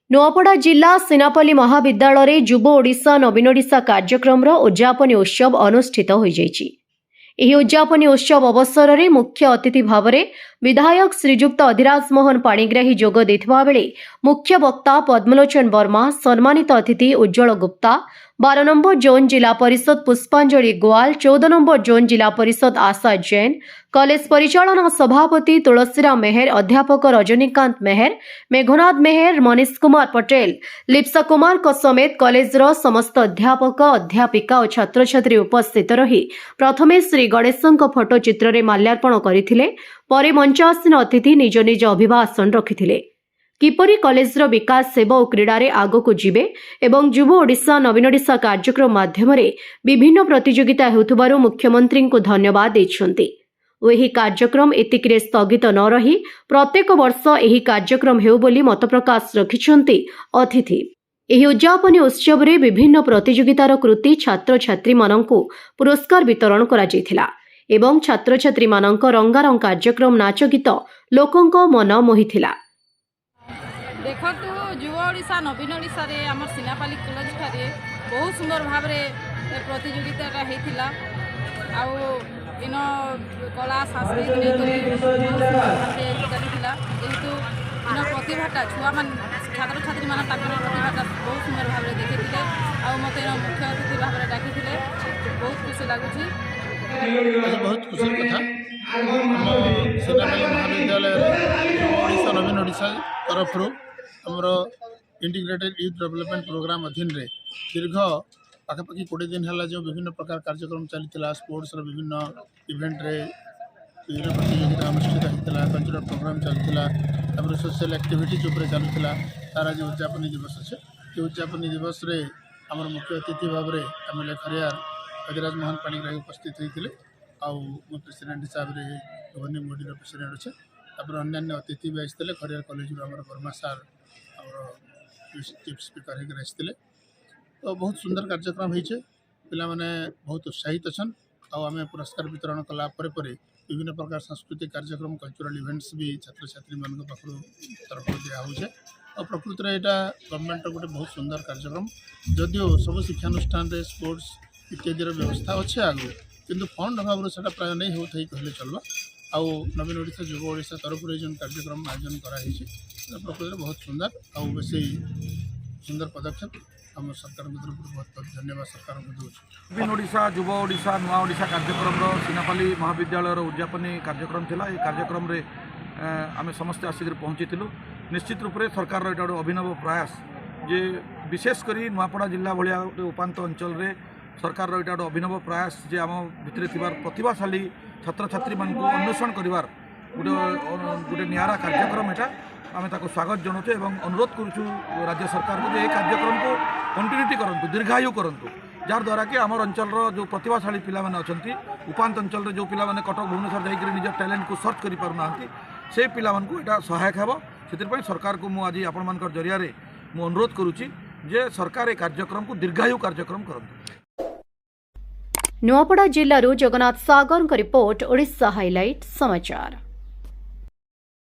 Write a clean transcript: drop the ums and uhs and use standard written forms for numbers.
नुआपड़ा जिला सिनापल्ली महाविद्यालय युव ओडिशा नवीन ओडिशा कार्यक्रम उद्यापनी उत्सव अनुष्ठित हो जाइछि। ଏହି ଉଦ୍ଯାପନୀ ଉତ୍ସବ ଅବସରରେ ମୁଖ୍ୟ ଅତିଥି ଭାବରେ ବିଧାୟକ ଶ୍ରୀଯୁକ୍ତ ଅଧିରାଜ ମୋହନ ପାଣିଗ୍ରାହୀ ଯୋଗ ଦେଇଥିବା ବେଳେ ମୁଖ୍ୟ ବକ୍ତା ପଦ୍ମଲୋଚନ ବର୍ମା, ସମ୍ମାନିତ ଅତିଥି ଉଜ୍ଜଳ ଗୁପ୍ତା, 12 ନମ୍ବର ଜୋନ୍ ଜିଲ୍ଲା ପରିଷଦ ପୁଷ୍ପାଞ୍ଜଳି ଗୋଆଲ, 14 ନମ୍ବର ଜୋନ୍ ଜିଲ୍ଲା ପରିଷଦ ଆଶା ଜୈନ, କଲେଜ ପରିଚାଳନା ସଭାପତି ତୁଳସୀରାମ ମେହେର, ଅଧ୍ୟାପକ ରଜନୀକାନ୍ତ ମେହେର, ମେଘନାଥ ମେହେର, ମନୀଷ କୁମାର ପଟେଲ, ଲିପ୍ସା କୁମାରଙ୍କ ସମେତ କଲେଜର ସମସ୍ତ ଅଧ୍ୟାପକ, ଅଧ୍ୟାପିକା ଓ ଛାତ୍ରଛାତ୍ରୀ ଉପସ୍ଥିତ ରହି ପ୍ରଥମେ ଶ୍ରୀ ଗଣେଶଙ୍କ ଫଟୋ ଚିତ୍ରରେ ମାଲ୍ୟାର୍ପଣ କରିଥିଲେ। ପରେ ମଞ୍ଚାସୀନ ଅତିଥି ନିଜ ନିଜ ଅଭିଭାଷଣ ରଖିଥିଲେ। କିପରି କଲେଜର ବିକାଶ ହେବ ଓ କ୍ରୀଡ଼ାରେ ଆଗକୁ ଯିବେ ଏବଂ ଯୁବ ଓଡ଼ିଶା ନବୀନ ଓଡ଼ିଶା କାର୍ଯ୍ୟକ୍ରମ ମାଧ୍ୟମରେ ବିଭିନ୍ନ ପ୍ରତିଯୋଗିତା ହେଉଥିବାରୁ ମୁଖ୍ୟମନ୍ତ୍ରୀଙ୍କୁ ଧନ୍ୟବାଦ ଦେଇଛନ୍ତି ଓ ଏହି କାର୍ଯ୍ୟକ୍ରମ ଏତିକିରେ ସ୍ଥଗିତ ନ ରହି ପ୍ରତ୍ୟେକ ବର୍ଷ ଏହି କାର୍ଯ୍ୟକ୍ରମ ହେଉ ବୋଲି ମତ ପ୍ରକାଶ ରଖିଛନ୍ତି ଅତିଥି। ଏହି ଉଦ୍ଯାପନୀ ଉତ୍ସବରେ ବିଭିନ୍ନ ପ୍ରତିଯୋଗିତାର କୃତି ଛାତ୍ରଛାତ୍ରୀମାନଙ୍କୁ ପୁରସ୍କାର ବିତରଣ କରାଯାଇଥିଲା ଏବଂ ଛାତ୍ରଛାତ୍ରୀମାନଙ୍କ ରଙ୍ଗାରଙ୍ଗ କାର୍ଯ୍ୟକ୍ରମ ନାଚ ଗୀତ ଲୋକଙ୍କ ମନ ମୋହିଥିଲା। देखतु युव ओडिशा नवीन ओडिशा रे आम सिनापाली कॉलेज ठारे बहुत सुंदर भाव रे प्रतियोगिता होता आउ इन कला सांस्कृतिक चलता जेहेतु इन प्रतिभाटा छुआ मान छात्र छात्री मान प्रतिभाटा बहुत सुंदर भाव में देखी मत मुख्य अतिथि भाव में डाकी बहुत खुशी लगुच। बहुत खुशी कथा सिनापाली महाविद्यालय ओडिशा नवीन ओडिशा तरफ आमर इंटीग्रेटेड यूथ डेवलपमेंट प्रोग्राम अधीन रे दीर्घ पाखापाखि 20 दिन है जो विभिन्न प्रकार कार्यक्रम चलता स्पोर्ट्स विभिन्न इवेंट रे विभिन्न प्रतियोगिता अनुष्ठित होता कल्चरल प्रोग्राम चलता सोशल एक्टिविटीज उपर चलूला तार आज उद्यापनी दिवस अच्छे ये उद्यापनी दिवस रे आमर मुख्य अतिथि भाव में एमएलए खरियार अधिराज मोहन पाणिग्राही उपस्थित होते आउ प्रेसिडेंट हिसाब से गवर्निंग बॉडी प्रेसिडेंट अच्छे अन्य अतिथि भी आसते खरियार कॉलेज वर्मा सार चीफ स्पीकर होकर आसते तो बहुत सुंदर कार्यक्रम होइछे पिला माने बहुत उत्साहित अच्छा आम पुरस्कार वितरण कला विभिन्न प्रकार सांस्कृतिक कार्यक्रम कल्चरल इवेंट्स भी छात्र छात्री मान तरफ दिखाऊे और प्रकृति में यहाँ गवर्नमेंट गोटे बहुत सुंदर कार्यक्रम जदियो सब शिक्षानुष्ठान स्पोर्ट्स इत्यादि व्यवस्था अच्छे आगु किंतु फंड अभाव से प्राय नहीं होता कहले चलवा आउ नवीन ओडिशा युव ओडिशा तरफ जो कार्यक्रम आयोजन कराई प्रकृति बहुत सुंदर आउ बेसी सुंदर पदक्षेप आम सरकार तरफ बहुत बहुत धन्यवाद सरकार को दूँ। नवीन ओडिशा युव ओडिशा नुआ ओडिशा कार्यक्रम सिनापाली महाविद्यालय उद्यापनी कार्यक्रम थिला। ये कार्यक्रम रे आम समस्ते आसिक पहुँची निश्चित रूप से सरकार एक अभिनव प्रयास जे विशेषकर नुआपड़ा जिला भाया गोटे उपात अंचल रे सरकार एक अभिनव प्रयास जे आम भितर प्रतिभाशाली छात्र छात्री मान अन्वेषण करार गोटे गोटे निरा कार्यक्रम यहाँ आम स्वागत जनाऊे और अनुरोध करूँ राज्य सरकार को ये कार्यक्रम को कंटिन्यूटी करूँ दीर्घायु करूँ जहाँद्वारा कि आम अंचल जो प्रतिभाशाली पिला माने अच्छा उपात अंचल जो पिला माने कटक भुवनेश्वर जाकर निज टैलेंट को सर्च कर पारना से पिला मानकु एटा सहायक हेबो से सरकार को मु आज आपण मानकर जरिया रे मु अनुरोध करूची जे सरकार ए कार्यक्रम को दीर्घायु कार्यक्रम करंतु। नुआपड़ा जिल्लारू जगन्नाथ सागर रिपोर्ट ओडिशा हाइलाइट समाचार।